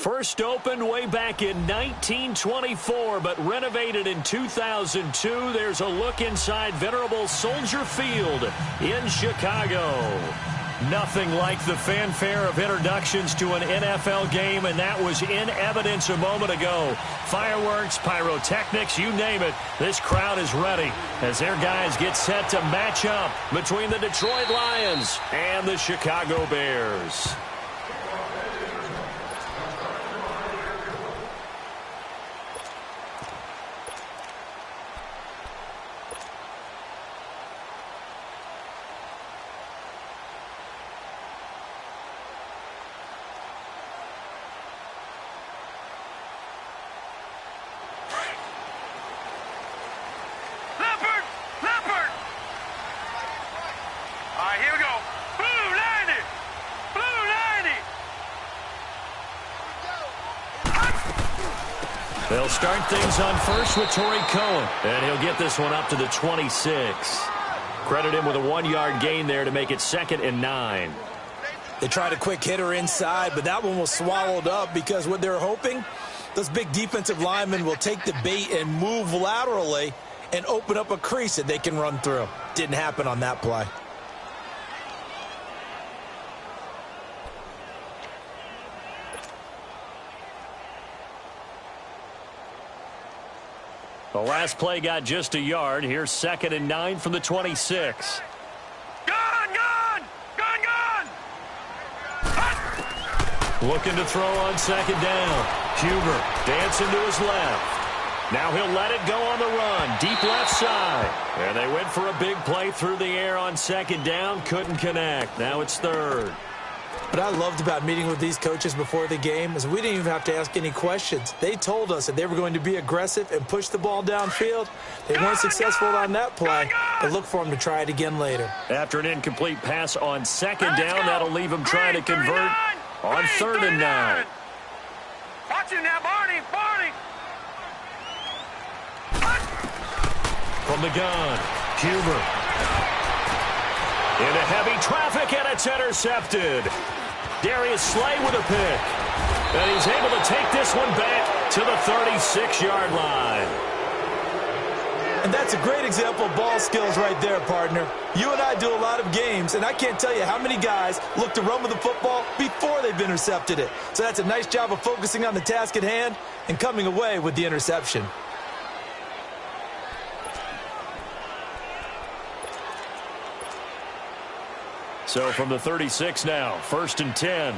First opened way back in 1924, but renovated in 2002. There's a look inside venerable Soldier Field in Chicago. Nothing like the fanfare of introductions to an NFL game, and that was in evidence a moment ago. Fireworks, pyrotechnics, you name it. This crowd is ready as their guys get set to match up between the Detroit Lions and the Chicago Bears. They'll start things on first with Torrey Cohen, and he'll get this one up to the 26. Credit him with a 1-yard gain there to make it 2nd and 9. They tried a quick hitter inside, but that one was swallowed up because what they're hoping, those big defensive linemen will take the bait and move laterally and open up a crease that they can run through. Didn't happen on that play. The last play got just a yard. Here's 2nd and 9 from the 26. Looking to throw on 2nd down. Huber dancing to his left. Now he'll let it go on the run. Deep left side. And they went for a big play through the air on 2nd down. Couldn't connect. Now it's 3rd. What I loved about meeting with these coaches before the game is we didn't even have to ask any questions. They told us that they were going to be aggressive and push the ball downfield. They weren't successful on that play, but look for them to try it again later. After an incomplete pass on 2nd down, that'll leave them trying to convert on 3rd and 9. Watch him now, Barney. From the gun, Huber. Into heavy traffic, and it's intercepted. Darius Slay with a pick. And he's able to take this one back to the 36-yard line. And that's a great example of ball skills right there, partner. You and I do a lot of games, and I can't tell you how many guys look to run with the football before they've intercepted it. So that's a nice job of focusing on the task at hand and coming away with the interception. So from the 36 now, 1st and 10.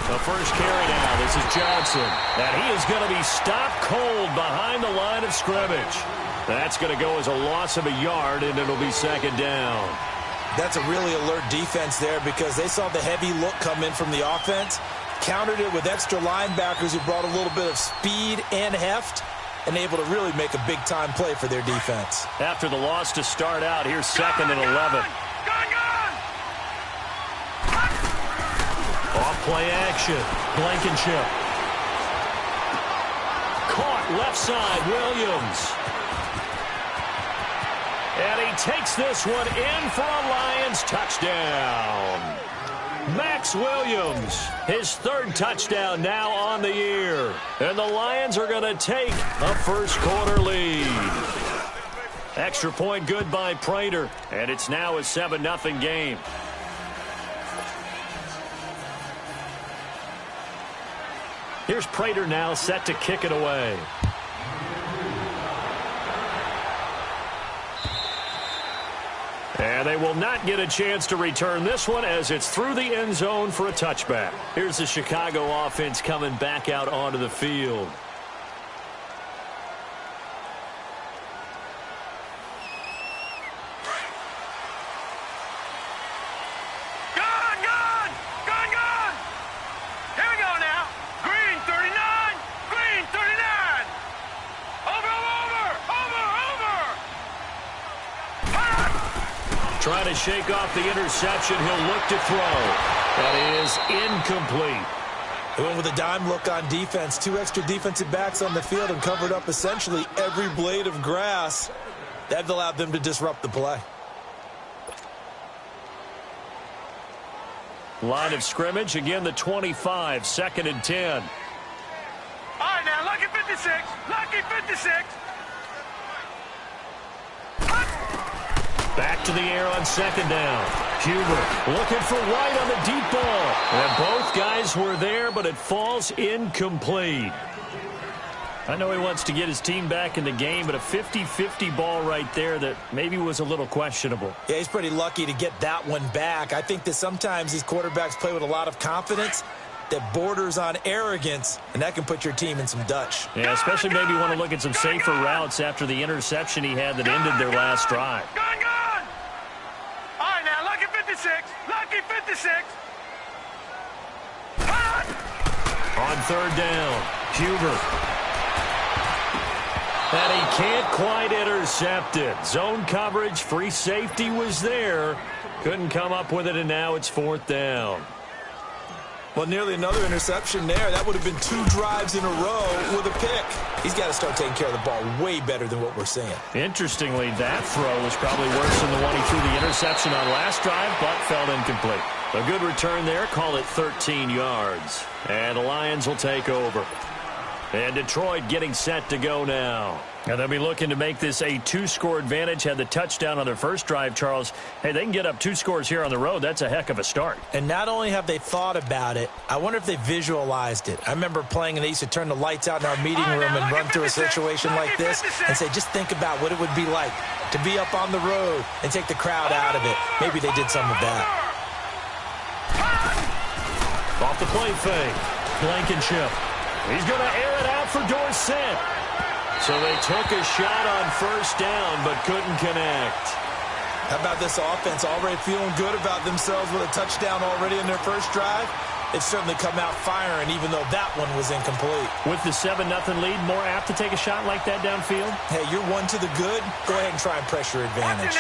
The first carry now. This is Johnson. And he is going to be stopped cold behind the line of scrimmage. That's going to go as a loss of a yard, and it'll be 2nd down. That's a really alert defense there because they saw the heavy look come in from the offense, countered it with extra linebackers who brought a little bit of speed and heft, and able to really make a big-time play for their defense. After the loss to start out, here's 2nd and 11. Off-play action. Blankenship. Caught left side, Williams. And he takes this one in for a Lions touchdown. Max Williams, his 3rd touchdown now on the year. And the Lions are going to take a first-quarter lead. Extra point good by Prater, and it's now a 7-0 game. Here's Prater now set to kick it away. And they will not get a chance to return this one as it's through the end zone for a touchback. Here's the Chicago offense coming back out onto the field. Trying to shake off the interception. He'll look to throw. That is incomplete. They went with a dime look on defense. 2 extra defensive backs on the field and covered up essentially every blade of grass. That allowed them to disrupt the play. Line of scrimmage, again the 25, 2nd and 10. All right, now, lucky 56. Lucky 56. Back to the air on 2nd down. Huber looking for White on the deep ball. And both guys were there, but it falls incomplete. I know he wants to get his team back in the game, but a 50-50 ball right there that maybe was a little questionable. Yeah, he's pretty lucky to get that one back. I think that sometimes these quarterbacks play with a lot of confidence that borders on arrogance, and that can put your team in some Dutch. Yeah, especially maybe want to look at some safer routes after the interception he had that ended their last drive. Gone. All right, now, lucky 56. Lucky 56. On 3rd down, Huber. And he can't quite intercept it. Zone coverage, free safety was there. Couldn't come up with it, and now it's 4th down. Well, nearly another interception there. That would have been 2 drives in a row with a pick. He's got to start taking care of the ball way better than what we're seeing. Interestingly, that throw was probably worse than the one he threw the interception on last drive, but fell incomplete. A good return there. Call it 13 yards. And the Lions will take over. And Detroit getting set to go now. And they'll be looking to make this a 2-score advantage. Had the touchdown on their first drive, Charles. Hey, they can get up 2 scores here on the road. That's a heck of a start. And not only have they thought about it, I wonder if they visualized it. I remember playing, and they used to turn the lights out in our meeting room and run through a situation like this and say, just think about what it would be like to be up on the road and take the crowd out of it. Maybe they did some of that. Off the play fake. Blankenship. He's going to air it out for Dorsett. So they took a shot on 1st down, but couldn't connect. How about this offense already feeling good about themselves with a touchdown already in their first drive? It's certainly come out firing, even though that one was incomplete. With the 7-0 lead, more apt to take a shot like that downfield? Hey, you're 1 to the good. Go ahead and try and pressure advantage.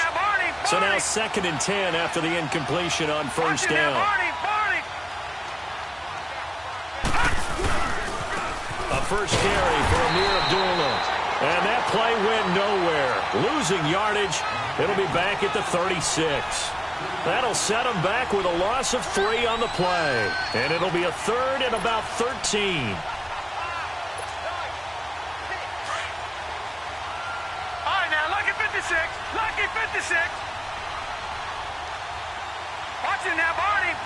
So now 2nd and 10 after the incompletion on 1st down. A first carry for Amir Abdullah. And that play went nowhere. Losing yardage. It'll be back at the 36. That'll set them back with a loss of 3 on the play. And it'll be a 3rd and about 13. All right, now, lucky 56. Lucky 56. Watch it now, Barney.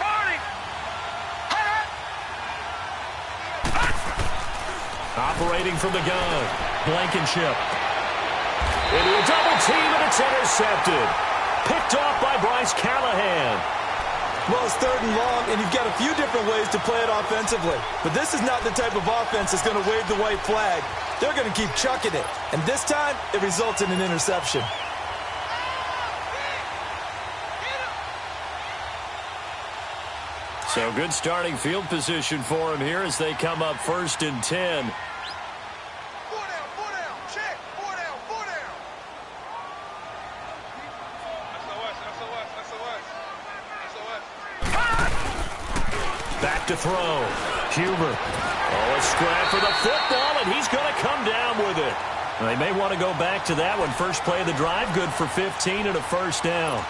Operating from the gun. Blankenship. Into a double team, and it's intercepted. Picked off by Bryce Callahan. Well, it's 3rd and long, and you've got a few different ways to play it offensively. But this is not the type of offense that's going to wave the white flag. They're going to keep chucking it. And this time, it results in an interception. So good starting field position for him here as they come up 1st and 10. Back to throw. Huber. Oh, a scrap for the football, and he's going to come down with it. They may want to go back to that one. First play of the drive, good for 15 and a 1st down.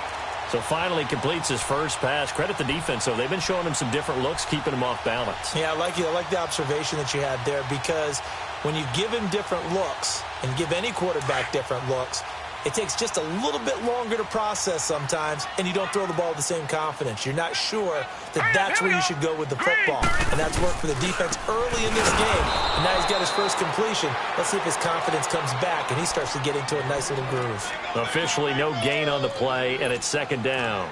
So finally completes his first pass. Credit the defense, though. They've been showing him some different looks, keeping him off balance. Yeah, I like the observation that you had there, because when you give him different looks and give any quarterback different looks, it takes just a little bit longer to process sometimes, and you don't throw the ball with the same confidence. You're not sure that that's where you should go with the football. And that's worked for the defense early in this game. And now he's got his first completion. Let's see if his confidence comes back, and he starts to get into a nice little groove. Officially no gain on the play, and it's 2nd down.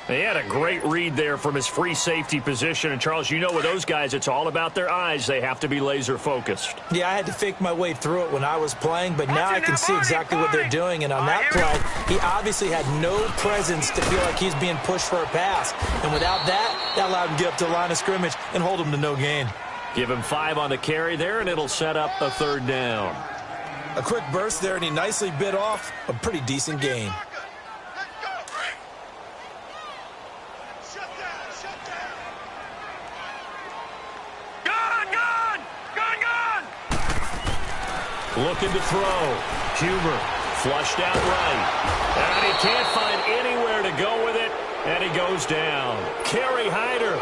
He had a great read there from his free safety position. And, Charles, you know with those guys, it's all about their eyes. They have to be laser-focused. Yeah, I had to fake my way through it when I was playing, but now I can see exactly what they're doing. And on that play, he obviously had no presence to feel like he's being pushed for a pass. And without that, that allowed him to get up to the line of scrimmage and hold him to no gain. Give him 5 on the carry there, and it'll set up a 3rd down. A quick burst there, and he nicely bit off a pretty decent gain. Looking to throw. Huber flushed out right. And he can't find anywhere to go with it. And he goes down. Kerry Hyder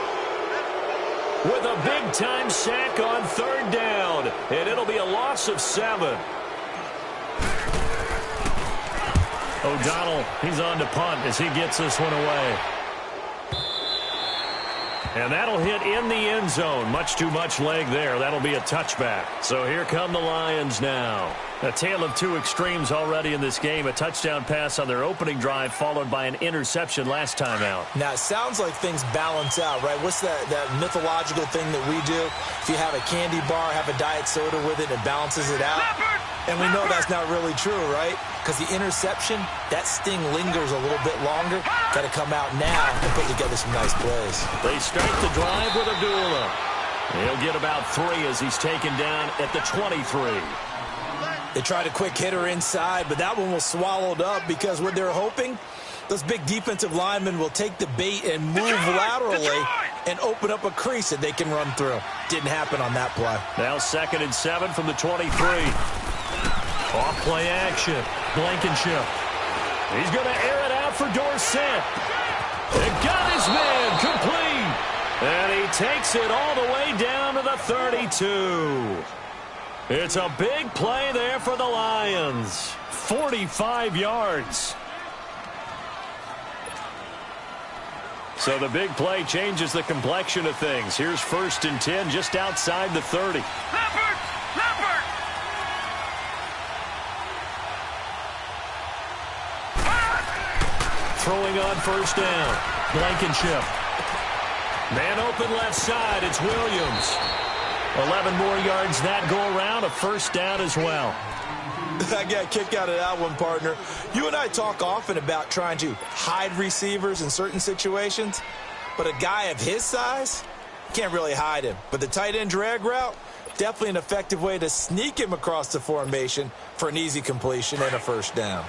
with a big-time sack on 3rd down. And it'll be a loss of 7. O'Donnell, he's on to punt as he gets this one away. And that'll hit in the end zone. Much too much leg there. That'll be a touchback. So here come the Lions now. A tale of two extremes already in this game. A touchdown pass on their opening drive followed by an interception last time out. Now, it sounds like things balance out, right? What's that mythological thing that we do? If you have a candy bar, have a diet soda with it, it balances it out. And we know that's not really true, right? Because the interception, that sting lingers a little bit longer. Got to come out now and put together some nice plays. They start the drive with Abdullah. He'll get about 3 as he's taken down at the 23. They tried a quick hitter inside, but that one was swallowed up because what they're hoping, those big defensive linemen will take the bait and move laterally and open up a crease that they can run through. Didn't happen on that play. Now 2nd and 7 from the 23. Off play action. Blankenship. He's going to air it out for Dorsett. It got his man complete. And he takes it all the way down to the 32. It's a big play there for the Lions. 45 yards. So the big play changes the complexion of things. Here's 1st and 10 just outside the 30. Leopard! Leopard! Throwing on 1st down. Blankenship. Man open left side. It's Williams. 11 more yards that go around. A 1st down as well. I got a kick out of that one, partner. You and I talk often about trying to hide receivers in certain situations, but a guy of his size, can't really hide him. But the tight end drag route, definitely an effective way to sneak him across the formation for an easy completion and a 1st down.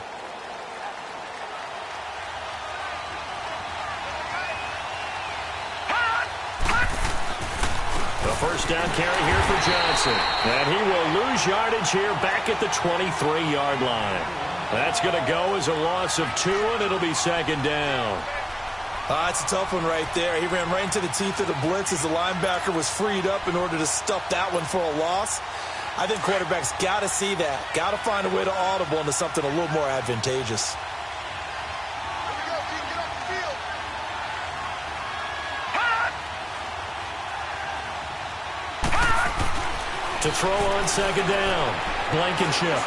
A 1st down carry here for Johnson. And he will lose yardage here back at the 23-yard line. That's going to go as a loss of 2, and it'll be 2nd down. That's a tough one right there. He ran right into the teeth of the blitz as the linebacker was freed up in order to stuff that one for a loss. I think quarterbacks got to see that. Got to find a way to audible into something a little more advantageous. To throw on 2nd down. Blankenship.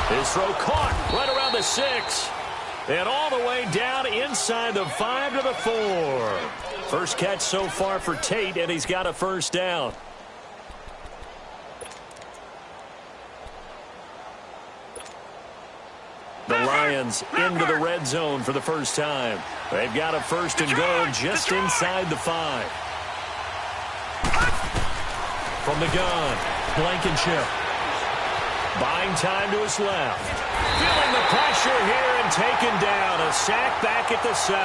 His throw caught right around the 6. And all the way down inside the 5 to the 4. First catch so far for Tate, and he's got a 1st down. The Lions into the red zone for the first time. They've got a 1st and goal just inside the 5. From the gun, Blankenship. Buying time to his left. Feeling the pressure here and taken down. A sack back at the 7.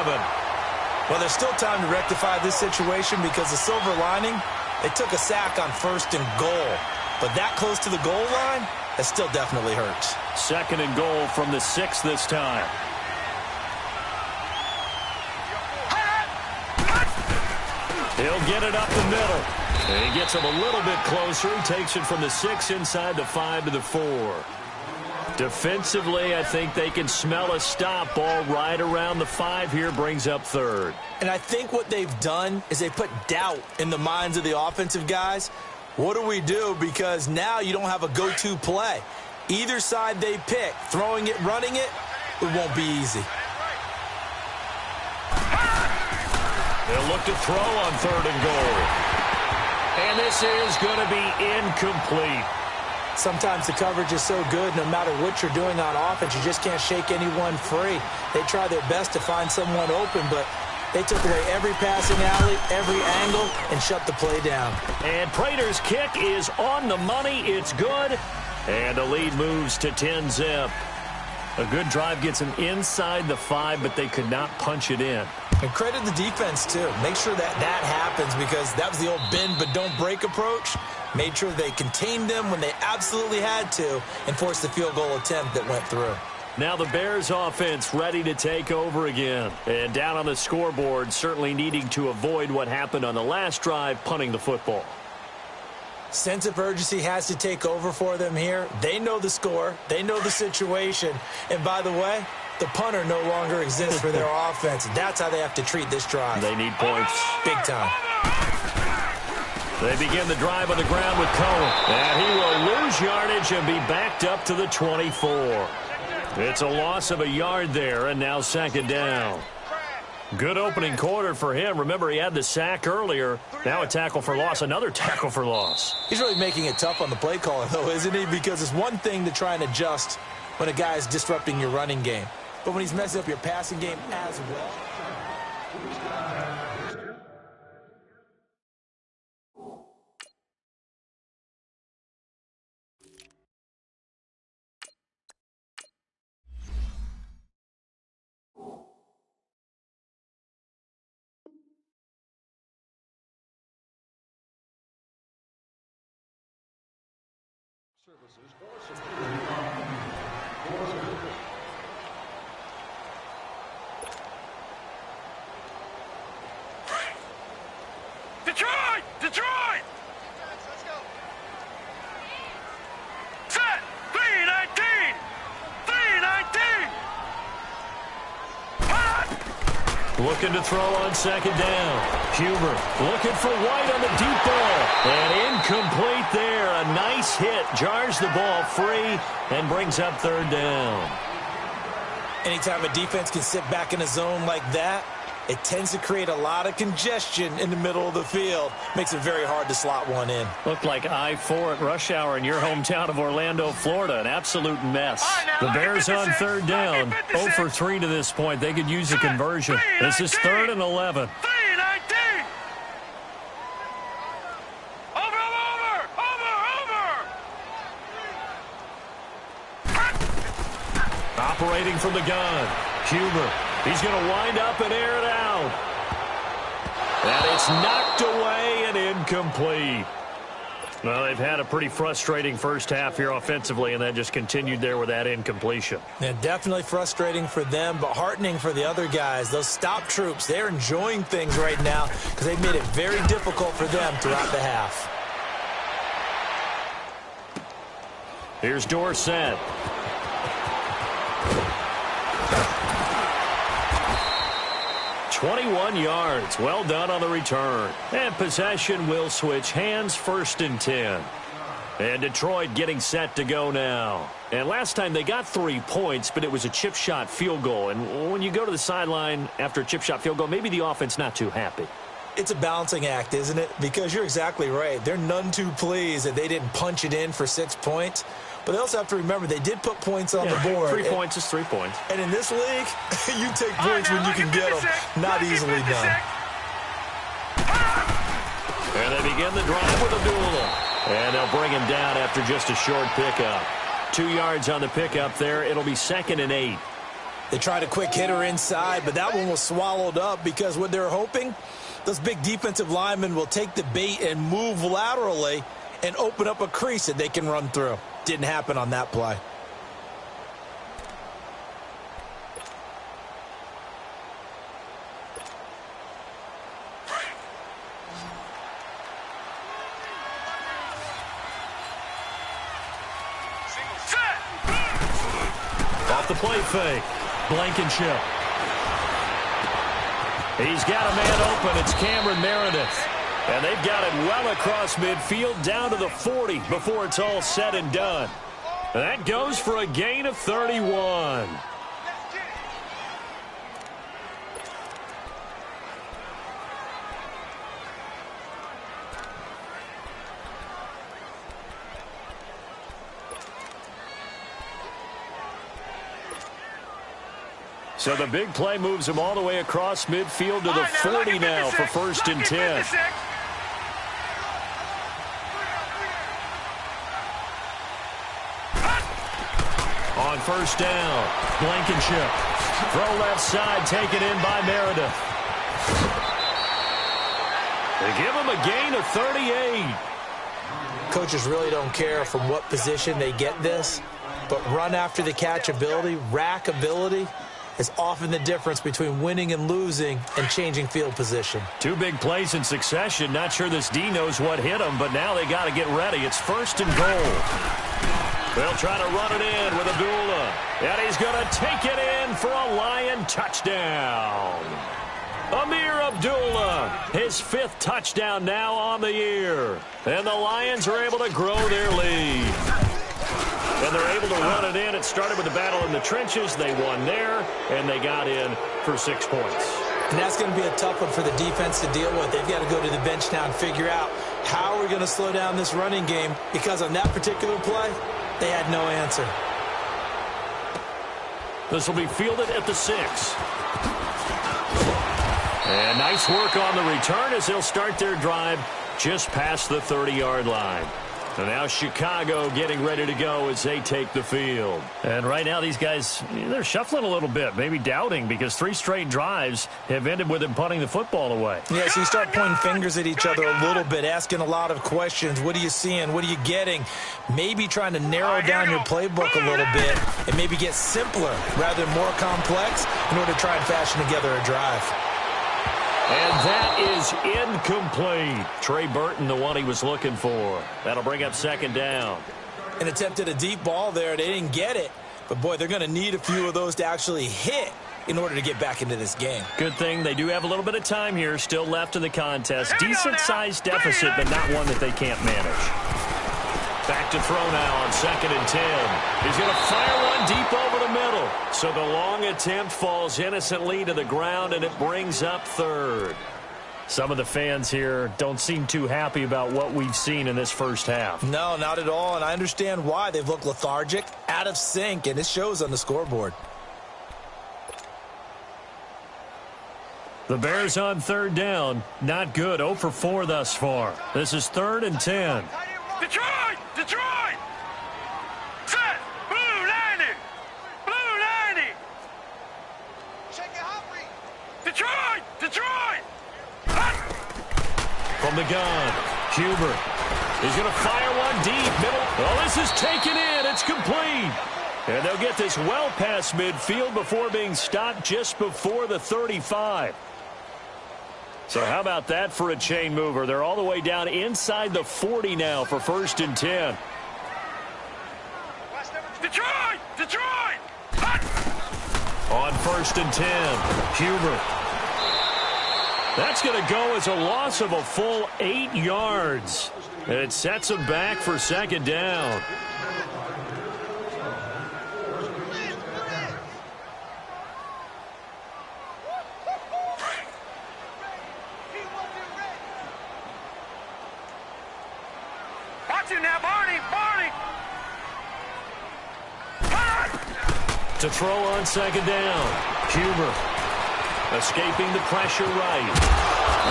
Well, there's still time to rectify this situation because the silver lining, they took a sack on 1st and goal. But that close to the goal line, that still definitely hurts. 2nd and goal from the 6 this time. He'll get it up the middle. And he gets him a little bit closer. He takes it from the 6 inside the 5 to the 4. Defensively, I think they can smell a stop. Ball right around the 5 here, brings up 3rd. And I think what they've done is they put doubt in the minds of the offensive guys. What do we do? Because now you don't have a go-to play. Either side they pick, throwing it, running it, it won't be easy. They'll look to throw on 3rd and goal. And this is going to be incomplete. Sometimes the coverage is so good, no matter what you're doing on offense, you just can't shake anyone free. They try their best to find someone open, but they took away every passing alley, every angle, and shut the play down. And Prater's kick is on the money. It's good. And the lead moves to 10-zip. A good drive gets them inside the 5, but they could not punch it in. And credit the defense, too. Make sure that happens because that was the old bend but don't break approach. Made sure they contained them when they absolutely had to and forced the field goal attempt that went through. Now the Bears offense ready to take over again. And down on the scoreboard, certainly needing to avoid what happened on the last drive, punting the football. Sense of urgency has to take over for them here. They know the score. They know the situation. And by the way, the punter no longer exists for their offense. That's how they have to treat this drive. They need points. Big time. They begin the drive on the ground with Cohen. And he will lose yardage and be backed up to the 24. It's a loss of a yard there, and now second down. Good opening quarter for him. Remember, he had the sack earlier. Now a tackle for loss, another tackle for loss. He's really making it tough on the play caller, though, isn't he? Because it's one thing to try and adjust when a guy is disrupting your running game. But when he's messing up your passing game as well. Detroit! Detroit! Set! 319! 319! Looking to throw on second down. Huber looking for White on the deep ball. And incomplete there. A nice hit. Jars the ball free and brings up third down. Anytime a defense can sit back in a zone like that, it tends to create a lot of congestion in the middle of the field. Makes it very hard to slot one in. Looked like I-4 at rush hour in your hometown of Orlando, Florida. An absolute mess. The Bears on third down. 0 for 3 to this point. They could use a conversion. This is 3rd and 11. 319! Over! Operating from the gun. Huber. He's going to wind up and air it out. And it's knocked away and incomplete. Well, they've had a pretty frustrating first half here offensively, and that just continued there with that incompletion. Yeah, definitely frustrating for them, but heartening for the other guys. Those stop troops, they're enjoying things right now because they've made it very difficult for them throughout the half. Here's Dorsett. "21 yards. Well done on the return. And possession will switch hands, 1st and 10. And Detroit getting set to go now. And last time they got 3 points, but it was a chip shot field goal. And when you go to the sideline after a chip shot field goal, maybe the offense not too happy. It's a balancing act, isn't it? Because you're exactly right. They're none too pleased that they didn't punch it in for 6 points. But they also have to remember they did put points on the board. 3 points is 3 points. And in this league, you take points when you can get them. Not easily done. And they begin the drive with a duel. And they'll bring him down after just a short pickup. 2 yards on the pickup there. It'll be 2nd and 8. They tried a quick hitter inside, but that one was swallowed up because what they're hoping, those big defensive linemen will take the bait and move laterally and open up a crease that they can run through. Didn't happen on that play. Off the play fake. Blankenship. He's got a man open. It's Cameron Meredith. And they've got it well across midfield down to the 40 before it's all said and done. And that goes for a gain of 31. So the big play moves him all the way across midfield to the 40 now for 1st and 10. On 1st down, Blankenship. Throw left side, taken in by Meredith. They give him a gain of 38. Coaches really don't care from what position they get this. But run after the catch ability, rack ability, is often the difference between winning and losing and changing field position. Two big plays in succession. Not sure this D knows what hit him, but now they got to get ready. It's 1st and goal. They'll try to run it in with Abdullah. And he's going to take it in for a Lion touchdown. Amir Abdullah, his 5th touchdown now on the year. And the Lions are able to grow their lead. And they're able to run it in. It started with the battle in the trenches. They won there, and they got in for 6 points. And that's going to be a tough one for the defense to deal with. They've got to go to the bench now and figure out how we're going to slow down this running game, because on that particular play, they had no answer. This will be fielded at the 6. And nice work on the return as they'll start their drive just past the 30-yard line. And now Chicago getting ready to go as they take the field. And right now these guys, they're shuffling a little bit, maybe doubting, because 3 straight drives have ended with them punting the football away. Yeah, so you start pointing fingers at each other a little bit, asking a lot of questions. What are you seeing? What are you getting? Maybe trying to narrow down your playbook a little bit and maybe get simpler rather than more complex in order to try and fashion together a drive. And that is incomplete. Trey Burton, the one he was looking for. That'll bring up 2nd down. An attempt at a deep ball there. They didn't get it. But, boy, they're going to need a few of those to actually hit in order to get back into this game. Good thing they do have a little bit of time here still left in the contest. Decent-sized deficit, but not one that they can't manage. Back to throw now on 2nd and 10. He's going to fire one deep over the middle. So the long attempt falls innocently to the ground, and it brings up 3rd. Some of the fans here don't seem too happy about what we've seen in this first half. No, not at all, and I understand why. They've looked lethargic, out of sync, and it shows on the scoreboard. The Bears on 3rd down. Not good. 0 for 4 thus far. This is 3rd and 10. Detroit! Detroit! Set! Blue 90! Blue 90! Shake it, Humphrey! Detroit! Detroit! Hot! From the gun, Huber. He's going to fire one deep. Middle. Oh, this is taken in. It's complete. And they'll get this well past midfield before being stopped just before the 35. So how about that for a chain mover? They're all the way down inside the 40 now for 1st and 10. Detroit! Detroit! Hot! On 1st and 10, Huber. That's going to go as a loss of a full 8 yards. And it sets them back for 2nd down. Now, Barney! Barney! To throw on 2nd down. Huber escaping the pressure right.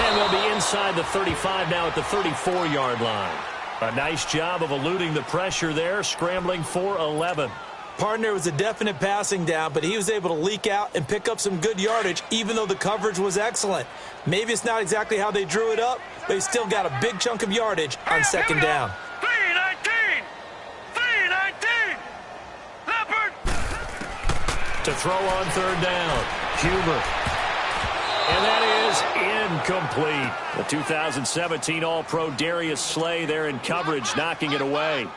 And they'll be inside the 35 now at the 34-yard line. A nice job of eluding the pressure there, scrambling for 11. Partner was a definite passing down, but he was able to leak out and pick up some good yardage, even though the coverage was excellent. Maybe it's not exactly how they drew it up, but they still got a big chunk of yardage on 2nd down. 319! 319! Leopard! To throw on 3rd down, Huber. And that is incomplete. The 2017 All-Pro Darius Slay there in coverage, knocking it away.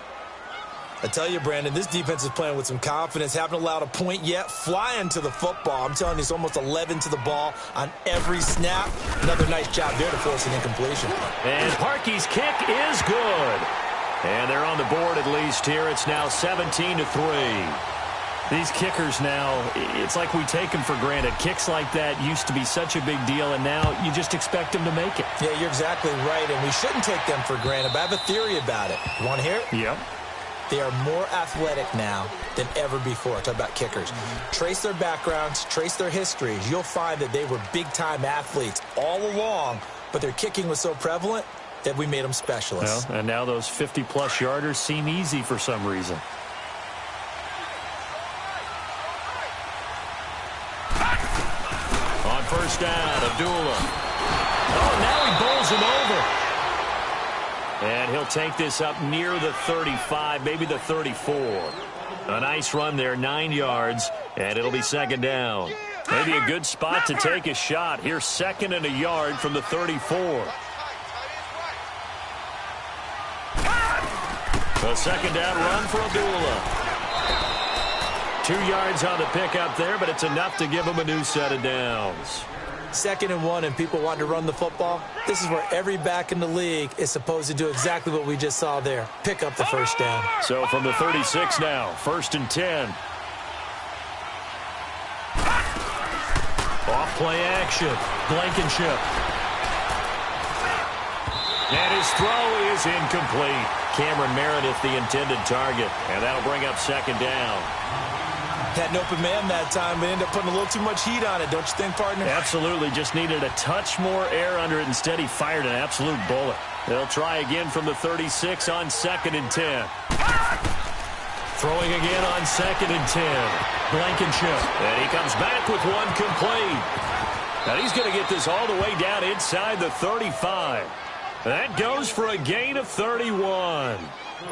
I tell you, Brandon, this defense is playing with some confidence. Haven't allowed a point yet. Flying to the football. I'm telling you, it's almost 11 to the ball on every snap. Another nice job there to force an incompletion. And Parkey's kick is good. And they're on the board at least here. It's now 17-3. These kickers now, it's like we take them for granted. Kicks like that used to be such a big deal, and now you just expect them to make it. Yeah, you're exactly right, and we shouldn't take them for granted, but I have a theory about it. You want to hear it? Yep. They are more athletic now than ever before. Talk about kickers. Trace their backgrounds, trace their histories. You'll find that they were big-time athletes all along, but their kicking was so prevalent that we made them specialists. Well, and now those 50-plus yarders seem easy for some reason. On 1st down, Abdullah. Oh, now he bowls him over. And he'll take this up near the 35, maybe the 34. A nice run there, 9 yards, and it'll be second down. Maybe a good spot to take a shot. Here's second and a yard from the 34. A second down run for Abdullah. 2 yards on the pickup there, but it's enough to give him a new set of downs. 2nd and 1 and people want to run the football. This is where every back in the league is supposed to do exactly what we just saw there. Pick up the first down. So from the 36 now, 1st and 10. Off play action. Blankenship. And his throw is incomplete. Cameron Meredith the intended target. And that'll bring up second down. Had an open man that time, but ended up putting a little too much heat on it, don't you think, partner? Absolutely. Just needed a touch more air under it. Instead, he fired an absolute bullet. They'll try again from the 36 on 2nd and 10. Throwing again on 2nd and 10. Blankenship. And he comes back with one complete. And he's going to get this all the way down inside the 35. That goes for a gain of 31.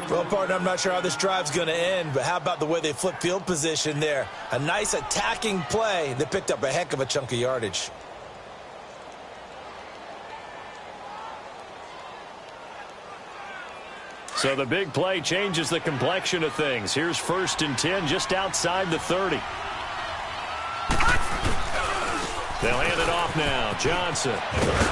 Well, partner, I'm not sure how this drive's going to end, but how about the way they flip field position there? A nice attacking play that picked up a heck of a chunk of yardage. So the big play changes the complexion of things. Here's 1st and 10 just outside the 30. They'll hand it off now. Johnson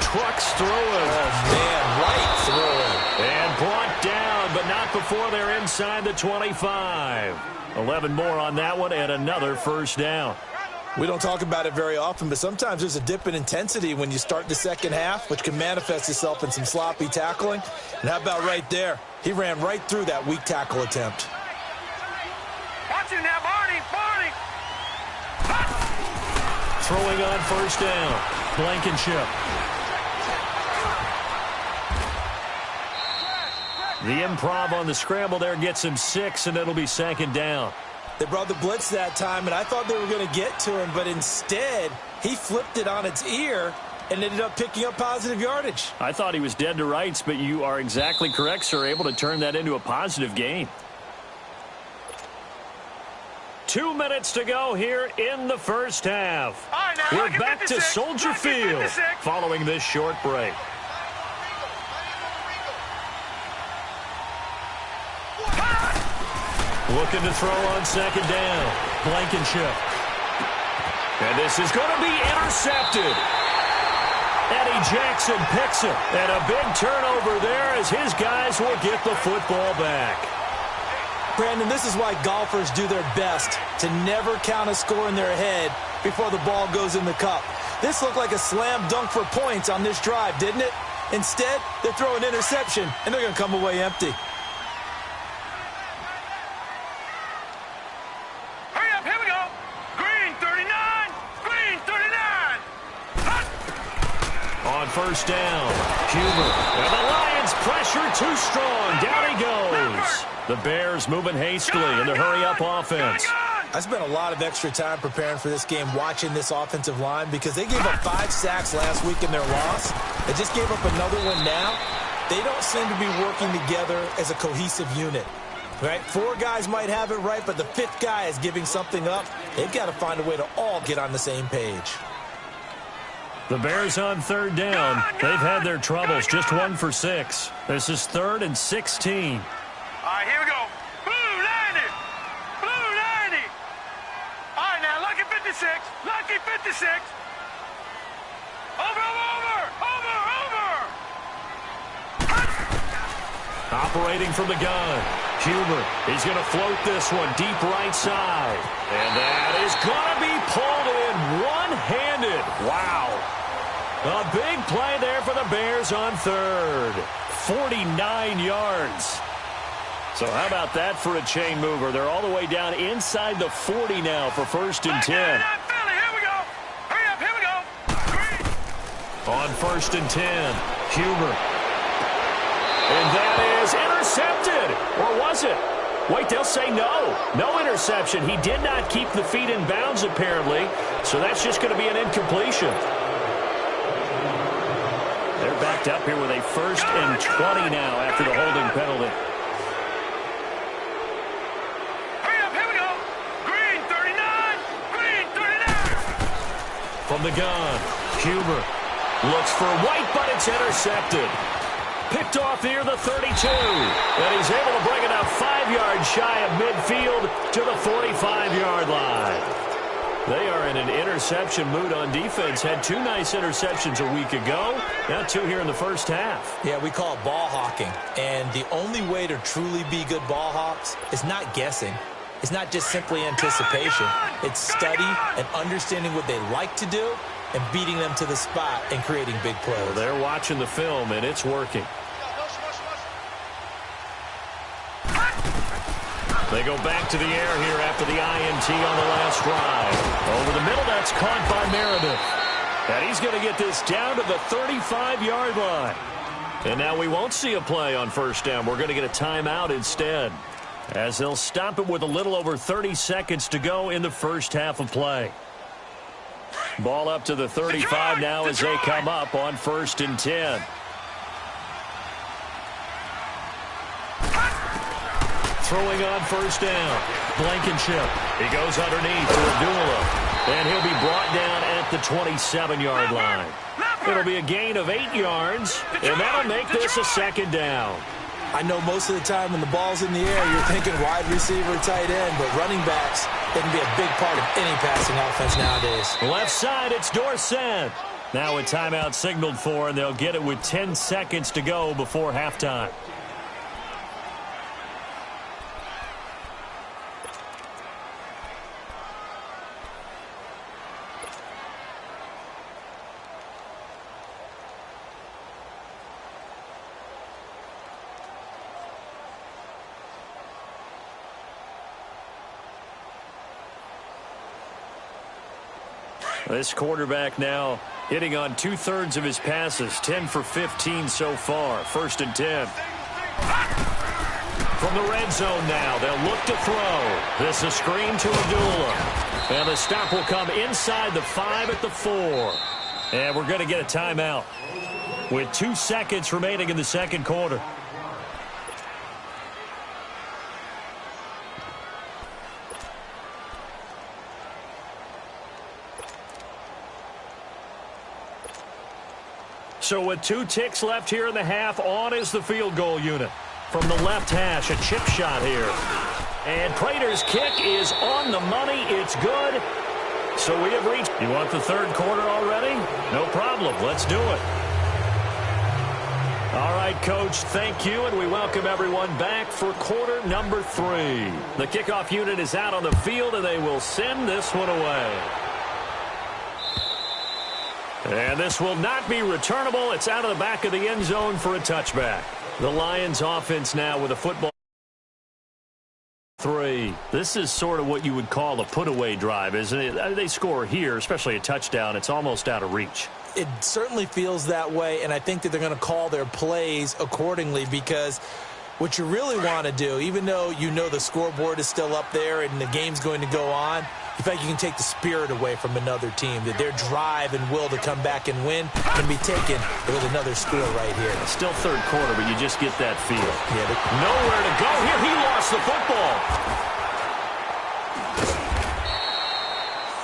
trucks through it. Oh, man, right through it. And brought down, but not before they're inside the 25. 11 more on that one and another first down. We don't talk about it very often, but sometimes there's a dip in intensity when you start the second half, which can manifest itself in some sloppy tackling. And how about right there? He ran right through that weak tackle attempt. Watch it now, Barney. Barney. Throwing on first down. Blankenship. The improv on the scramble there gets him 6, and it'll be second down. They brought the blitz that time, and I thought they were going to get to him, but instead, he flipped it on its ear and ended up picking up positive yardage. I thought he was dead to rights, but you are exactly correct, sir, able to turn that into a positive gain. 2 minutes to go here in the first half. All right, now, We're back to Soldier Field following this short break. Looking to throw on second down. Blankenship. And this is going to be intercepted. Eddie Jackson picks it. And a big turnover there as his guys will get the football back. Brandon, this is why golfers do their best to never count a score in their head before the ball goes in the cup. This looked like a slam dunk for points on this drive, didn't it? Instead, they throw an interception, and they're going to come away empty. Hurry up, here we go. Green 39. Green 39. On first down, Huber. And the Lions pressure too strong. Down he goes. The Bears moving hastily in the hurry-up offense. I spent a lot of extra time preparing for this game watching this offensive line because they gave up 5 sacks last week in their loss. They just gave up another one now. They don't seem to be working together as a cohesive unit. Right? 4 guys might have it right, but the 5th guy is giving something up. They've got to find a way to all get on the same page. The Bears on third down. They've had their troubles, just 1 for 6. This is 3rd and 16. All right, here we go. Blue 90. Blue 90. All right, now, lucky 56. Lucky 56. Over, over, over, over. Operating from the gun. Huber, he's going to float this one deep right side. And that is going to be pulled in one-handed. Wow. A big play there for the Bears on 3rd. 49 yards. So how about that for a chain mover? They're all the way down inside the 40 now for 1st and 10. Here we go. Hurry up, here we go. Green. On 1st and 10, Huber. And that is intercepted. Or was it? Wait, they'll say no. No interception. He did not keep the feet in bounds, apparently. So that's just going to be an incompletion. They're backed up here with a 1st and 20 now after the holding penalty. Hurry up, here From the gun, Huber looks for White, but it's intercepted. Picked off near the 32. And he's able to bring it up 5 yards shy of midfield to the 45-yard line. They are in an interception mood on defense. Had 2 nice interceptions a week ago. Now 2 here in the first half. Yeah, we call it ball hawking. And the only way to truly be good ball hawks is not guessing. It's not just simply anticipation. It's study and understanding what they like to do and beating them to the spot and creating big plays. Well, they're watching the film, and it's working. They go back to the air here after the INT on the last drive. Over the middle, that's caught by Meredith. And he's going to get this down to the 35-yard line. And now we won't see a play on first down. We're going to get a timeout instead, as they'll stop it with a little over 30 seconds to go in the first half of play. Ball up to the 35 now as they come up on 1st and 10. Throwing on first down, Blankenship. He goes underneath to Abdullah, and he'll be brought down at the 27-yard line. It'll be a gain of 8 yards, and that'll make this a 2nd down. I know most of the time when the ball's in the air, you're thinking wide receiver, tight end, but running backs, they can be a big part of any passing offense nowadays. Left side, it's Dorsett. Now a timeout signaled for, and they'll get it with 10 seconds to go before halftime. This quarterback now hitting on 2/3 of his passes, 10 for 15 so far. 1st and 10. From the red zone now, they'll look to throw. This is a screen to Abdullah. And the stop will come inside the 5 at the 4. And we're going to get a timeout with 2 seconds remaining in the second quarter. So with 2 ticks left here in the half, on is the field goal unit. From the left hash, a chip shot here. And Prater's kick is on the money. It's good. So we have reached. You want the 3rd quarter already? No problem. Let's do it. All right, Coach, thank you, and we welcome everyone back for quarter number 3. The kickoff unit is out on the field, and they will send this one away. And this will not be returnable. It's out of the back of the end zone for a touchback. The Lions offense now with a football 3. This is sort of what you would call a put-away drive, isn't it? They score here, especially a touchdown. It's almost out of reach. It certainly feels that way, and I think that they're going to call their plays accordingly, because what you really want to do, even though you know the scoreboard is still up there and the game's going to go on, you think you can take the spirit away from another team, that their drive and will to come back and win can be taken with another score right here. Still 3rd quarter, but you just get that feel. Yeah, nowhere to go here. He lost the football.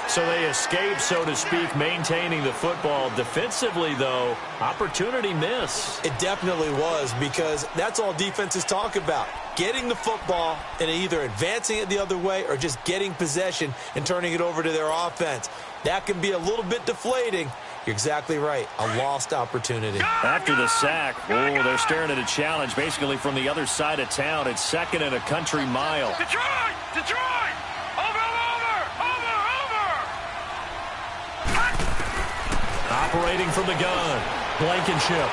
So they escape, so to speak, maintaining the football. Defensively, though, opportunity miss. It definitely was, because that's all defenses talk about. Getting the football and either advancing it the other way or just getting possession and turning it over to their offense. That can be a little bit deflating. You're exactly right. A lost opportunity. After the sack, they're staring at a challenge basically from the other side of town. It's 2nd and a country mile. Detroit! Detroit! Over! Operating from the gun, Blankenship.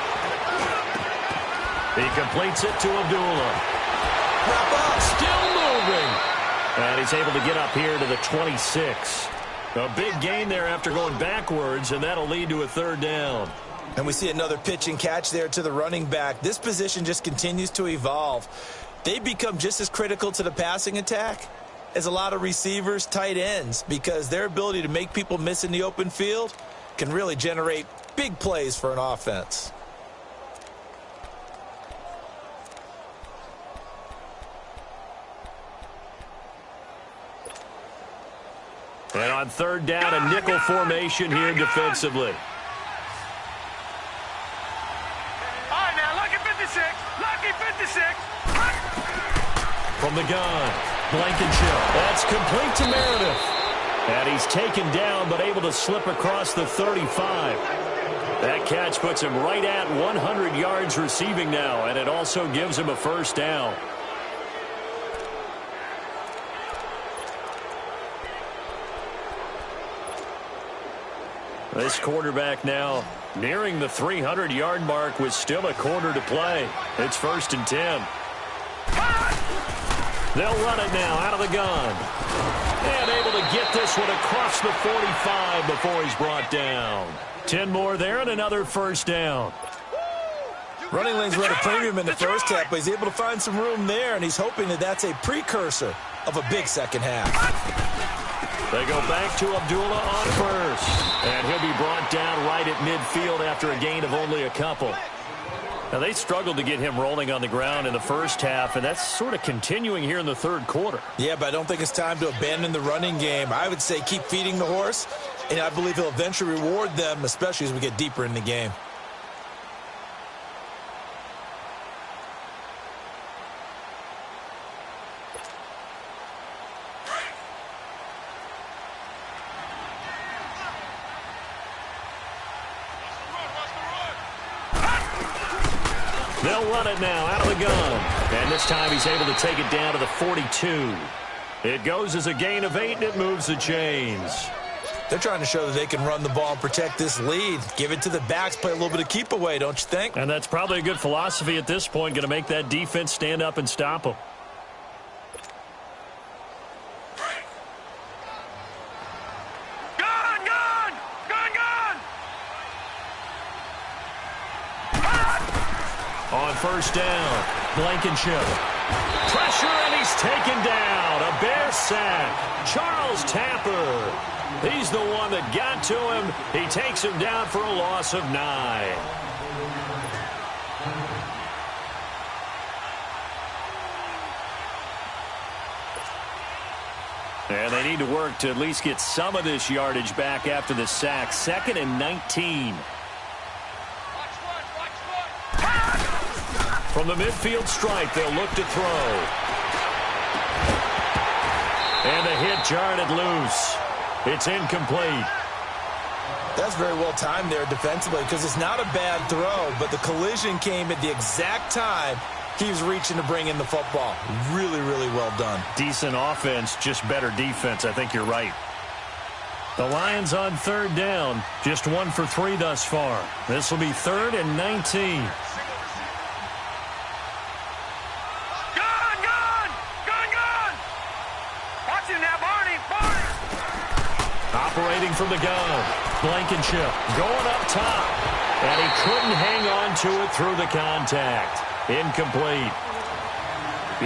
He completes it to Abdullah. Wrap up. Still moving. And he's able to get up here to the 26. A big gain there after going backwards, and that'll lead to a 3rd down. And we see another pitch and catch there to the running back. This position just continues to evolve. They become just as critical to the passing attack as a lot of receivers, tight ends, because their ability to make people miss in the open field can really generate big plays for an offense. And on third down, a nickel formation here defensively. All right, now, lucky 56. Lucky 56. From the gun, Blankenship. That's complete to Meredith. And he's taken down, but able to slip across the 35. That catch puts him right at 100 yards receiving now, and it also gives him a first down. This quarterback now nearing the 300-yard mark with still a quarter to play. It's 1st and 10. They'll run it now out of the gun. And able to get this one across the 45 before he's brought down. 10 more there and another first down. Running lanes were at a premium in the first half, but he's able to find some room there, and he's hoping that that's a precursor of a big second half. They go back to Abdullah on first. And he'll be brought down right at midfield after a gain of only a couple. Now, they struggled to get him rolling on the ground in the first half, and that's sort of continuing here in the third quarter. Yeah, but I don't think it's time to abandon the running game. I would say keep feeding the horse, and I believe he'll eventually reward them, especially as we get deeper in the game. They'll run it now out of the gun. And this time he's able to take it down to the 42. It goes as a gain of 8, and it moves the chains. They're trying to show that they can run the ball and protect this lead. Give it to the backs, play a little bit of keep away, don't you think? And that's probably a good philosophy at this point, going to make that defense stand up and stop them. On first down, Blankenship. Pressure, and he's taken down. A Bear sack. Charles Tapper. He's the one that got to him. He takes him down for a loss of 9. And they need to work to at least get some of this yardage back after the sack. 2nd and 19. From the midfield stripe, they'll look to throw. And the hit jarred it loose. It's incomplete. That's very well timed there defensively because it's not a bad throw, but the collision came at the exact time he was reaching to bring in the football. Really, really well done. Decent offense, just better defense. I think you're right. The Lions on third down, just 1 for 3 thus far. This will be 3rd and 19. Operating from the gun, Blankenship going up top, and he couldn't hang on to it through the contact. Incomplete.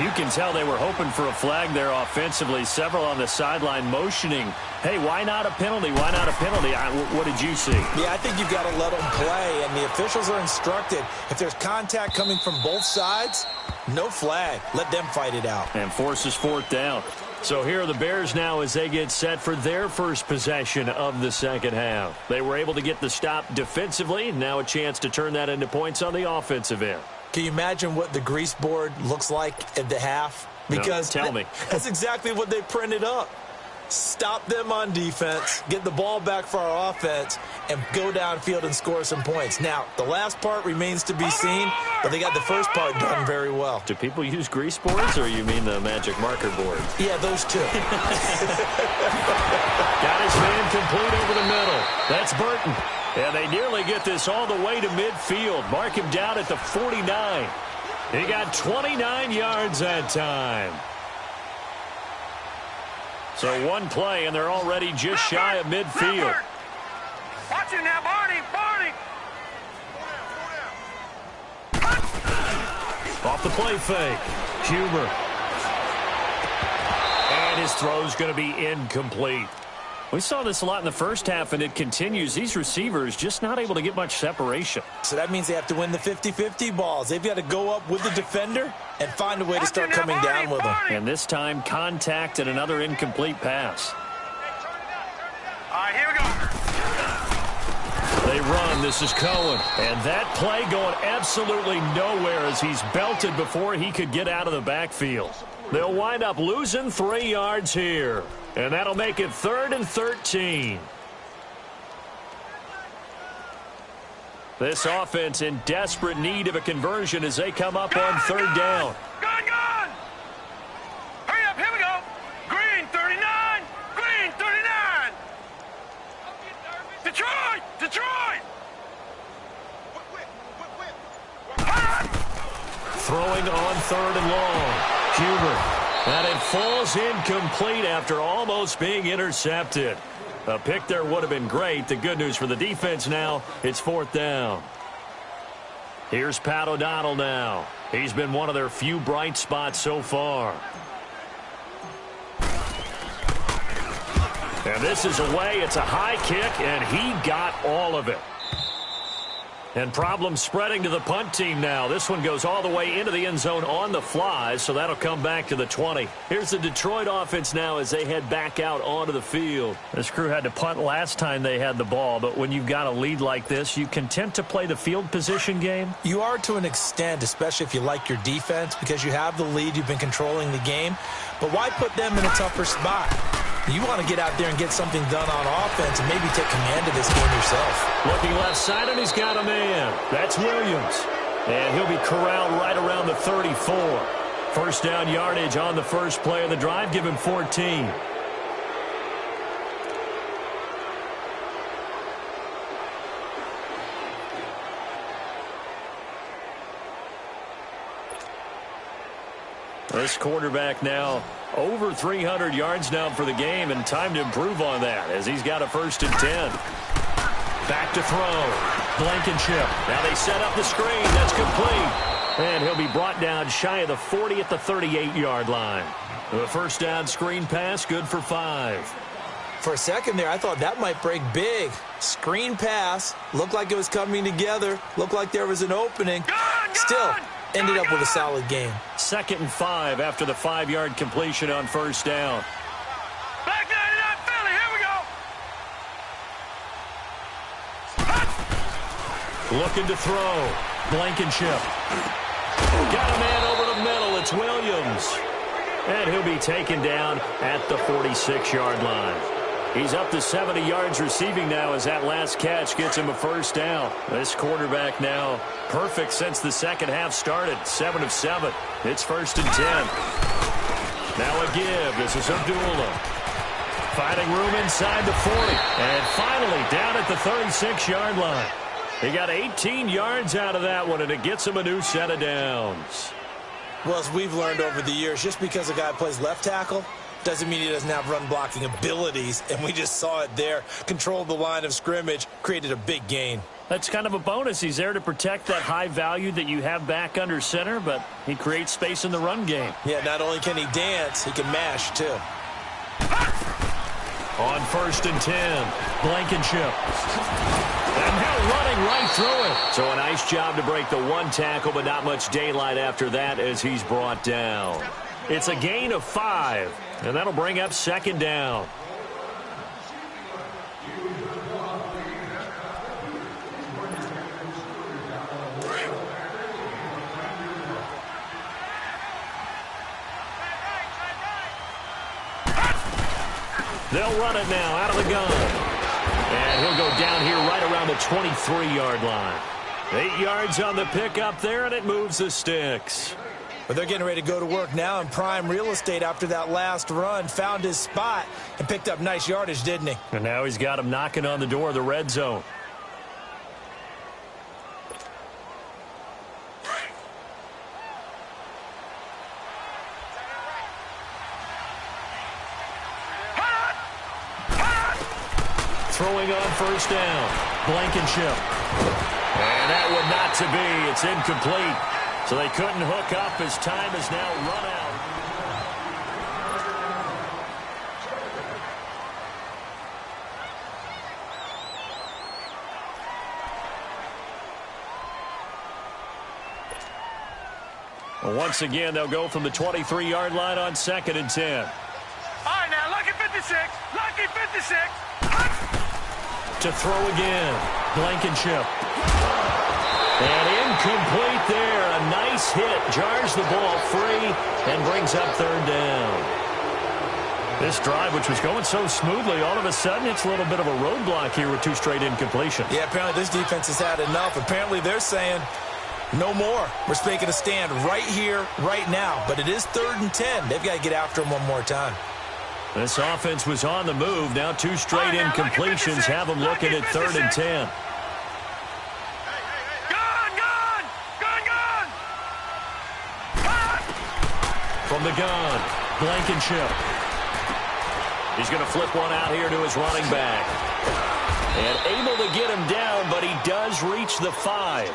You can tell they were hoping for a flag there offensively. Several on the sideline motioning, hey, why not a penalty? Why not a penalty? What did you see? Yeah, I think you've got to let them play, and the officials are instructed. If there's contact coming from both sides, no flag. Let them fight it out. And forces 4th down. So here are the Bears now as they get set for their first possession of the second half. They were able to get the stop defensively. Now a chance to turn that into points on the offensive end. Can you imagine what the grease board looks like at the half? Because no, tell me. That's exactly what they printed up. Stop them on defense, get the ball back for our offense, and go downfield and score some points. Now, the last part remains to be seen, but they got the first part done very well. Do people use grease boards, or you mean the magic marker board? Yeah, those two. Got his man complete over the middle. That's Burton. And they nearly get this all the way to midfield. Mark him down at the 49. He got 29 yards that time. So one play, and they're already just shy of midfield. Watch it now, Barney. Off the play fake. Huber. And his throw's going to be incomplete. We saw this a lot in the first half, and it continues. These receivers just not able to get much separation. So that means they have to win the 50-50 balls. They've got to go up with the defender and find a way to start coming down with them. And this time, contact and another incomplete pass. right, here we go. They run. This is Cohen. And that play going absolutely nowhere as he's belted before he could get out of the backfield. They'll wind up losing 3 yards here. And that'll make it 3rd and 13. This offense in desperate need of a conversion as they come up on 3rd down. Gone! Hurry up, here we go. Green, 39. Green, 39. Detroit! Throwing on 3rd and long. Huber. And it falls incomplete after almost being intercepted. A pick there would have been great. The good news for the defense now, it's 4th down. Here's Pat O'Donnell now. He's been one of their few bright spots so far. And this is away. It's a high kick, and he got all of it. And problems spreading to the punt team now. This one goes all the way into the end zone on the fly, so that'll come back to the 20. Here's the Detroit offense now as they head back out onto the field. This crew had to punt last time they had the ball, but when you've got a lead like this, you content to play the field position game? You are to an extent, especially if you like your defense, because you have the lead, you've been controlling the game. But why put them in a tougher spot? You want to get out there and get something done on offense and maybe take command of this game yourself. Looking left side, and he's got a man. That's Williams. And he'll be corralled right around the 34. 1st down yardage on the first play of the drive. Give him 14. This quarterback now over 300 yards now for the game, and time to improve on that as he's got a 1st and 10. Back to throw. Blankenship. Now they set up the screen. That's complete. And he'll be brought down shy of the 40 at the 38-yard line. The 1st down screen pass, good for 5. For a second there, I thought that might break big. Screen pass. Looked like it was coming together. Looked like there was an opening. Still, ended up with a solid game. 2nd and 5 after the 5-yard completion on 1st down. Back 99, Philly, here we go. Looking to throw. Blankenship. Got a man over the middle. It's Williams. And he'll be taken down at the 46-yard line. He's up to 70 yards receiving now as that last catch gets him a 1st down. This quarterback now perfect since the second half started. 7 of 7. It's 1st and 10. Now a give. This is Abdullah. Finding room inside the 40. And finally down at the 36-yard line. He got 18 yards out of that one, and it gets him a new set of downs. Well, as we've learned over the years, just because a guy plays left tackle doesn't mean he doesn't have run-blocking abilities, and we just saw it there. Controlled the line of scrimmage, created a big gain. That's kind of a bonus. He's there to protect that high value that you have back under center, but he creates space in the run game. Yeah, not only can he dance, he can mash, too. On 1st and 10, Blankenship. And now running right through it. So a nice job to break the one tackle, but not much daylight after that as he's brought down. It's a gain of 5, and that'll bring up 2nd down. They'll run it now out of the gun. And he'll go down here right around the 23-yard line. 8 yards on the pickup there, and it moves the sticks. But they're getting ready to go to work now in prime real estate after that last run. Found his spot and picked up nice yardage, didn't he? And now he's got him knocking on the door of the red zone. Throwing on 1st down. Blankenship. And that would not to be. It's incomplete. So they couldn't hook up as time has now run out. Well, once again, they'll go from the 23-yard line on 2nd and 10. All right, now, lucky 56. Lucky 56. To throw again. Blankenship. And incomplete there. A nice hit. Jars the ball free and brings up third down. This drive, which was going so smoothly, all of a sudden it's a little bit of a roadblock here with 2 straight incompletions. Yeah, apparently this defense has had enough. Apparently they're saying no more. We're making a stand right here, right now. But it is 3rd and 10. They've got to get after him one more time. This offense was on the move. Now 2 straight incompletions have them looking at 3rd and 10. From the gun, Blankenship. He's going to flip one out here to his running back. And able to get him down, but he does reach the 5.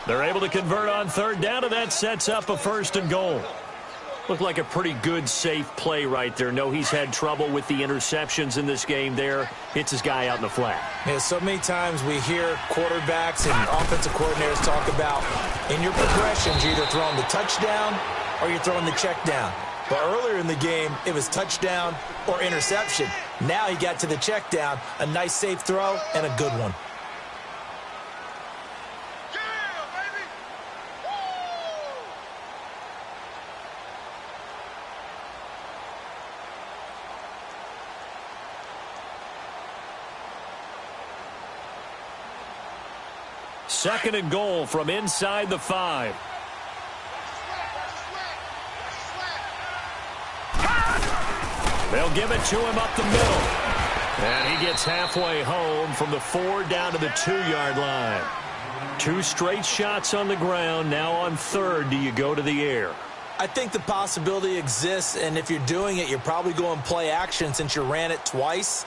They're able to convert on 3rd down, and that sets up a 1st and goal. Looked like a pretty good, safe play right there. No, he's had trouble with the interceptions in this game there. Hits his guy out in the flat. Yeah, so many times we hear quarterbacks and offensive coordinators talk about in your progressions, you're either throwing the touchdown or you're throwing the check down. But earlier in the game, it was touchdown or interception. Now he got to the check down, a nice safe throw, and a good one. Second and goal from inside the 5. They'll give it to him up the middle. And he gets halfway home from the 4 down to the 2-yard line. 2 straight shots on the ground. Now on 3rd, do you go to the air? I think the possibility exists, and if you're doing it, you're probably going play action since you ran it twice.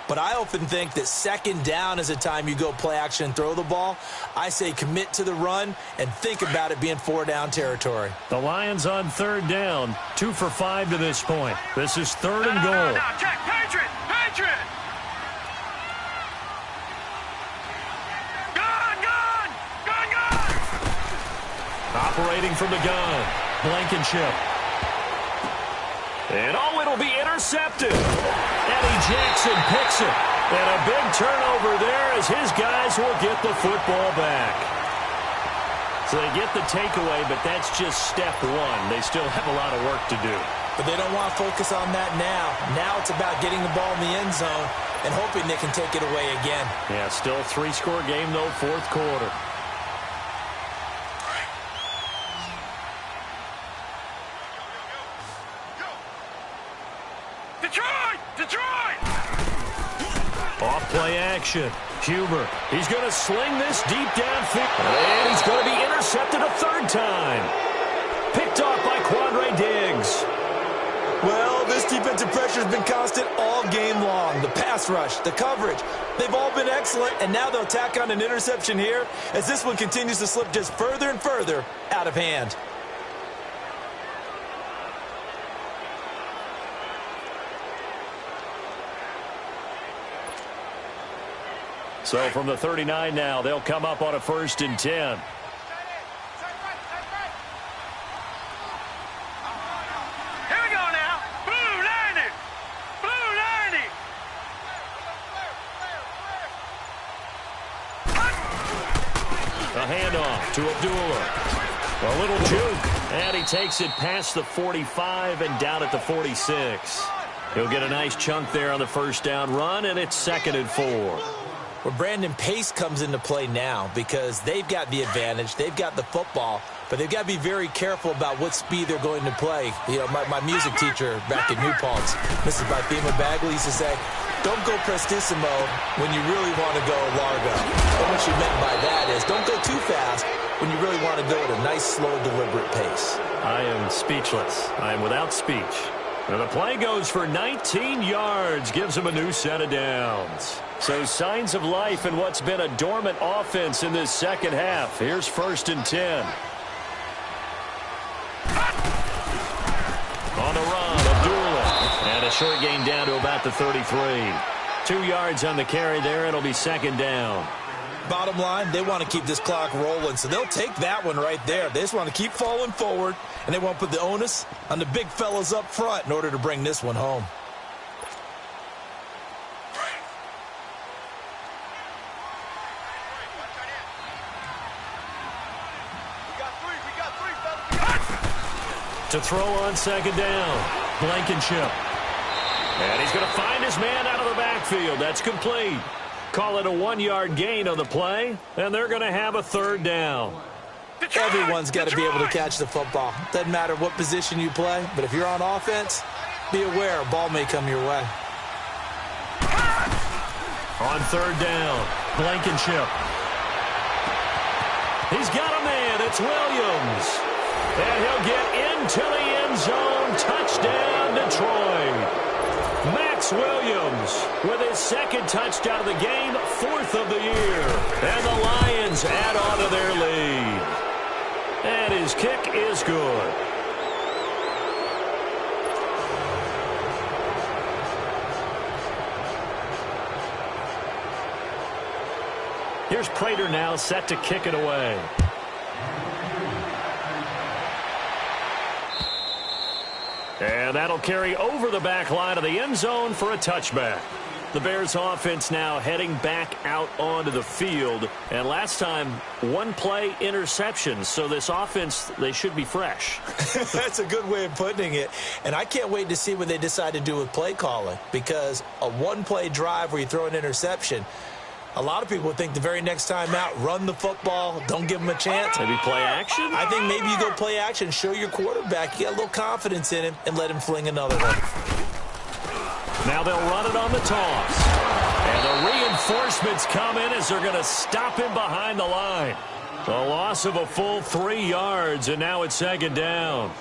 But I often think that 2nd down is a time you go play action and throw the ball. I say commit to the run and think about it being 4-down territory. The Lions on 3rd down, 2 for 5 to this point. This is 3rd and goal. No, check, Patriot! Patriot! Gun! Operating from the gun, Blankenship. And it'll be intercepted. Eddie Jackson picks it. And a big turnover there as his guys will get the football back. So they get the takeaway, but that's just step 1. They still have a lot of work to do. But they don't want to focus on that now. Now it's about getting the ball in the end zone and hoping they can take it away again. Yeah, still a 3-score game, though, 4th quarter. Detroit! Off-play action. Huber. He's going to sling this deep downfield. And he's going to be intercepted a 3rd time. Picked off by Quandre Diggs. Well, this defensive pressure has been constant all game long. The pass rush, the coverage, they've all been excellent, and now they'll tack on an interception here as this one continues to slip just further and further out of hand. So from the 39 now, they'll come up on a 1st and 10. Here we go now. Blue 90. Blue 90. A handoff to Abdullah. A little juke. And he takes it past the 45 and down at the 46. He'll get a nice chunk there on the 1st down run, and it's 2nd and 4. Well, Brandon, pace comes into play now because they've got the advantage. They've got the football, but they've got to be very careful about what speed they're going to play. You know, my music teacher back in New Paltz, Mrs. Bythema Bagley, used to say, don't go prestissimo when you really want to go largo. And what she meant by that is don't go too fast when you really want to go at a nice, slow, deliberate pace. I am speechless. I am without speech. And the play goes for 19 yards, gives him a new set of downs. So signs of life in what's been a dormant offense in this 2nd half. Here's 1st and 10. On the run, Abdullah. And a short gain down to about the 33. 2 yards on the carry there. It'll be 2nd down. Bottom line, they want to keep this clock rolling, so they'll take that one right there. They just want to keep falling forward, and they want to put the onus on the big fellas up front in order to bring this one home. to throw on second down. Blankenship. And he's going to find his man out of the backfield. That's complete. Call it a 1-yard gain on the play, and they're going to have a third down. Everyone's got to be able to catch the football. Doesn't matter what position you play, but if you're on offense, be aware a ball may come your way. On third down, Blankenship. He's got a man. It's Williams. And he'll get into the end zone. Touchdown, Detroit. Max Williams with his second touchdown of the game, 4th of the year. And the Lions add on to their lead. And his kick is good. Here's Prater now set to kick it away. And that'll carry over the back line of the end zone for a touchback. The Bears offense now heading back out onto the field. And last time, 1-play interception. So this offense, they should be fresh. That's a good way of putting it. And I can't wait to see what they decide to do with play calling. Because a 1-play drive where you throw an interception, a lot of people would think the very next time out, run the football, don't give them a chance. Maybe play action? I think maybe you go play action, show your quarterback, you got a little confidence in him, and let him fling another one. Now they'll run it on the toss. And the reinforcements come in as they're going to stop him behind the line. A loss of a full 3 yards, and now it's second down.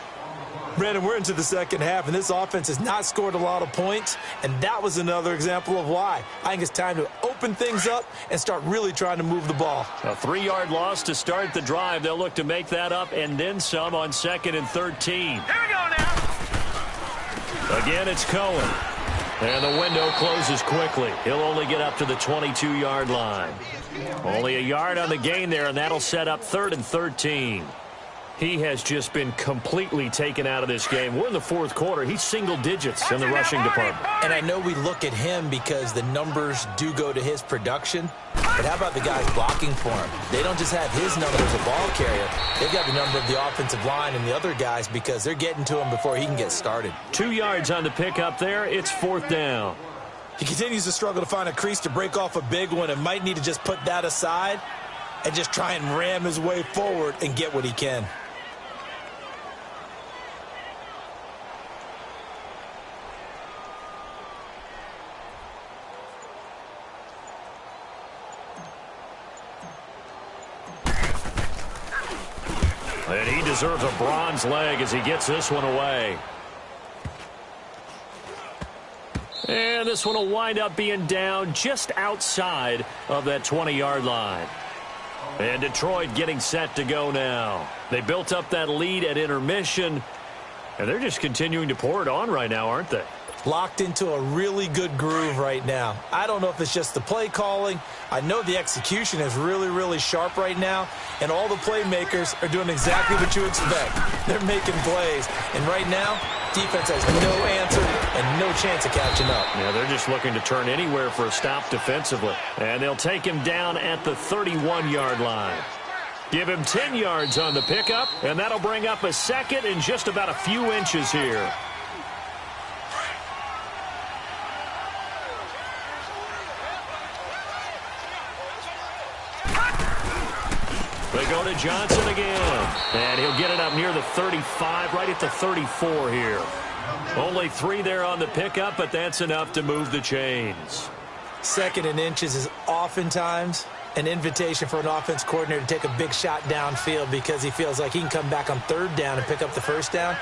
Brandon, we're into the second half, and this offense has not scored a lot of points, and that was another example of why. I think it's time to open things up and start really trying to move the ball. A 3-yard loss to start the drive. They'll look to make that up and then some on 2nd and 13. Here we go now. Again, it's Cohen. And the window closes quickly. He'll only get up to the 22-yard line. Only a yard on the gain there, and that'll set up 3rd and 13. He has just been completely taken out of this game. We're in the 4th quarter. He's single digits in the rushing department. And I know we look at him because the numbers do go to his production. But how about the guys blocking for him? They don't just have his number as a ball carrier. They've got the number of the offensive line and the other guys because they're getting to him before he can get started. 2 yards on the pickup there. It's 4th down. He continues to struggle to find a crease to break off a big one and might need to just put that aside and just try and ram his way forward and get what he can. And he deserves a bronze leg as he gets this one away. And this one will wind up being down just outside of that 20-yard line. And Detroit getting set to go now. They built up that lead at intermission, and they're just continuing to pour it on right now, aren't they? Locked into a really good groove right now. I don't know if it's just the play calling. I know the execution is really, really sharp right now, and all the playmakers are doing exactly what you expect. They're making plays, and right now, defense has no answer and no chance of catching up. Yeah, they're just looking to turn anywhere for a stop defensively, and they'll take him down at the 31-yard line. Give him 10 yards on the pickup, and that'll bring up a second and just about a few inches here. They go to Johnson again. And he'll get it up near the 35, right at the 34 here. Only 3 there on the pickup, but that's enough to move the chains. 2nd and inches is oftentimes an invitation for an offense coordinator to take a big shot downfield because he feels like he can come back on 3rd down and pick up the 1st down.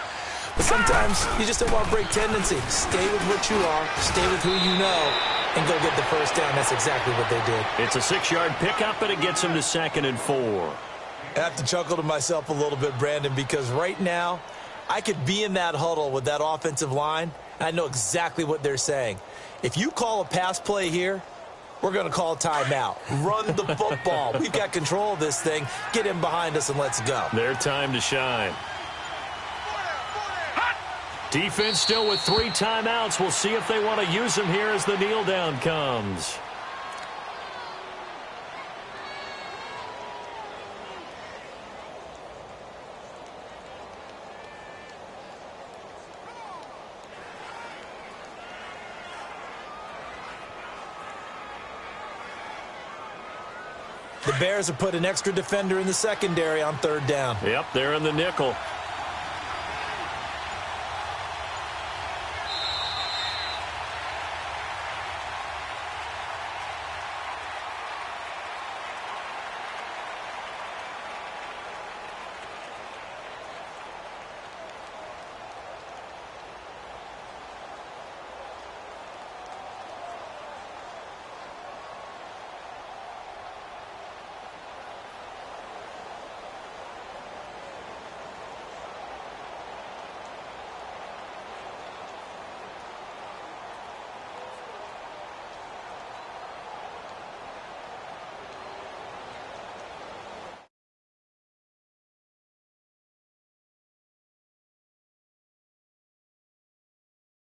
But sometimes you just don't want to break tendency. Stay with what you are, stay with who you know, and go get the 1st down. That's exactly what they did. It's a 6-yard pickup, and it gets him to 2nd and 4. I have to chuckle to myself a little bit, Brandon, because right now I could be in that huddle with that offensive line, and I know exactly what they're saying. If you call a pass play here, we're going to call a timeout. Run the football. We've got control of this thing. Get him behind us and let's go. Their time to shine. Defense still with 3 timeouts. We'll see if they want to use them here as the kneel down comes. The Bears have put an extra defender in the secondary on third down. Yep, they're in the nickel.